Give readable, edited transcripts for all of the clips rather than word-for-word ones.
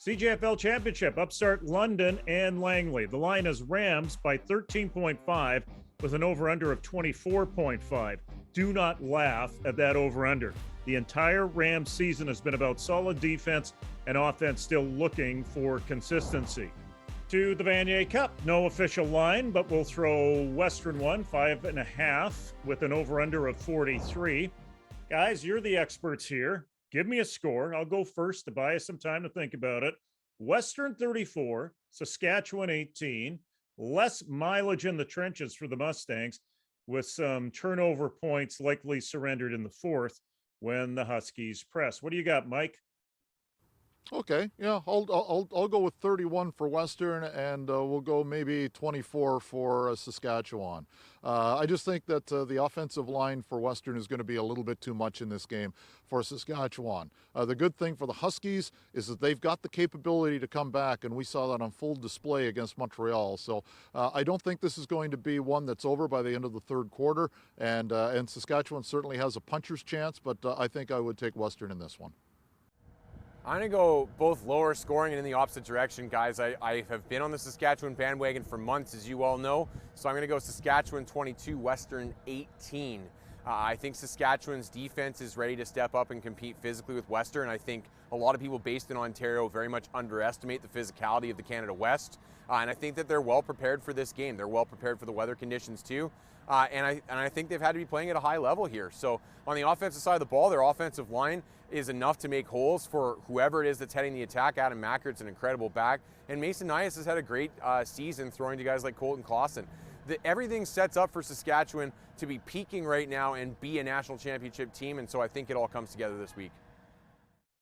CJFL Championship, upstart London and Langley. The line is Rams by 13.5 with an over-under of 24.5. Do not laugh at that over-under. The entire Rams season has been about solid defense and offense still looking for consistency. To the VANIER Cup, no official line, but we'll throw Western one, 5.5 with an over-under of 43. Guys, you're the experts here. Give me a score. I'll go first to buy us some time to think about it. Western 34, Saskatchewan 18. Less mileage in the trenches for the Mustangs, with some turnover points likely surrendered in the fourth when the Huskies press. What do you got, Mike? Okay, yeah, I'll go with 31 for Western, and we'll go maybe 24 for Saskatchewan. I just think that the offensive line for Western is going to be a little bit too much in this game for Saskatchewan. The good thing for the Huskies is that they've got the capability to come back, and we saw that on full display against Montreal. So I don't think this is going to be one that's over by the end of the third quarter, and Saskatchewan certainly has a puncher's chance, but I think I would take Western in this one. I'm going to go both lower scoring and in the opposite direction, guys. I have been on the Saskatchewan bandwagon for months, as you all know. So I'm going to go Saskatchewan 22, Western 18. I think Saskatchewan's defense is ready to step up and compete physically with Western. I think a lot of people based in Ontario very much underestimate the physicality of the Canada West. And I think that they're well prepared for this game. They're well prepared for the weather conditions too. And I think they've had to be playing at a high level here. So on the offensive side of the ball, their offensive line is enough to make holes for whoever it is that's heading the attack. Adam Mackert's an incredible back. And Mason Nias has had a great season throwing to guys like Colton Clausen. Everything sets up for Saskatchewan to be peaking right now and be a national championship team. And so I think it all comes together this week.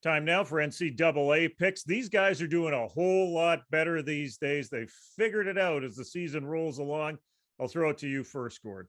Time now for NCAA picks. These guys are doing a whole lot better these days. They've figured it out as the season rolls along. I'll throw it to you first, Gord.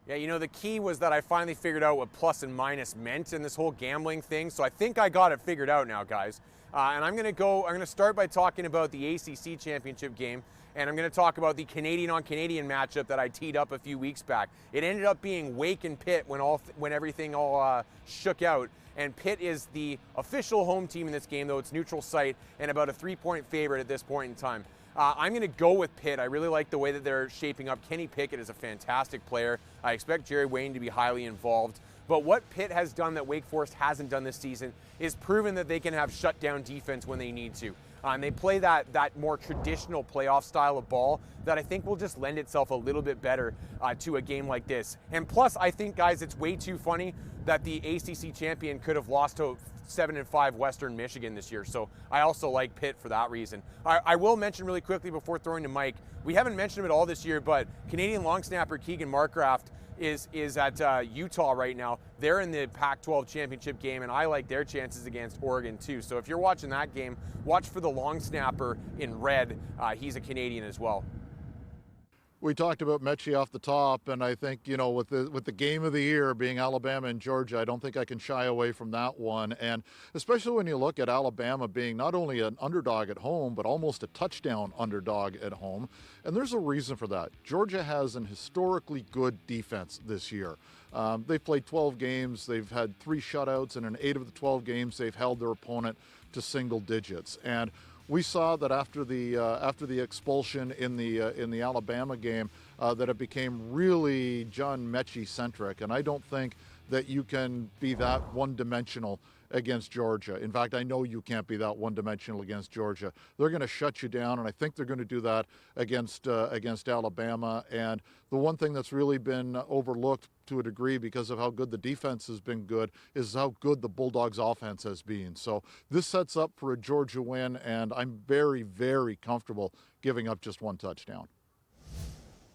Yeah, you know, the key was that I finally figured out what plus and minus meant in this whole gambling thing. So I think I got it figured out now, guys. And I'm going to start by talking about the ACC championship game. And I'm going to talk about the Canadian on Canadian matchup that I teed up a few weeks back. It ended up being Wake and Pitt when everything all shook out. And Pitt is the official home team in this game, though it's neutral site and about a 3-point favorite at this point in time. I'm going to go with Pitt. I really like the way that they're shaping up. Kenny Pickett is a fantastic player. I expect Jerry Wayne to be highly involved. But what Pitt has done that Wake Forest hasn't done this season is proven that they can have shutdown defense when they need to. And they play that more traditional playoff style of ball that I think will just lend itself a little bit better to a game like this. And plus, I think, guys, it's way too funny that the ACC champion could have lost to 7-5 Western Michigan this year. So I also like Pitt for that reason. I will mention really quickly before throwing to Mike, we haven't mentioned him at all this year, but Canadian long snapper Keegan Markgraft is at Utah right now. They're in the Pac-12 championship game, and I like their chances against Oregon too. So if you're watching that game, watch for the long snapper in red. He's a Canadian as well. We talked about Mechie off the top, and I think, you know, with the game of the year being Alabama and Georgia, I don't think I can shy away from that one. And especially when you look at Alabama being not only an underdog at home, but almost a touchdown underdog at home. And there's a reason for that. Georgia has an historically good defense this year. They've played 12 games. They've had 3 shutouts, and in 8 of the 12 games, they've held their opponent to single digits. And we saw that after the expulsion in the Alabama game, that it became really John Mechie centric, and I don't think that you can be that one-dimensional against Georgia. In fact, I know you can't be that one-dimensional against Georgia. They're going to shut you down, and I think they're going to do that against Alabama. And the one thing that's really been overlooked to a degree because of how good the defense has been good is how good the Bulldogs offense has been. So this sets up for a Georgia win, and I'm very, very comfortable giving up just 1 touchdown.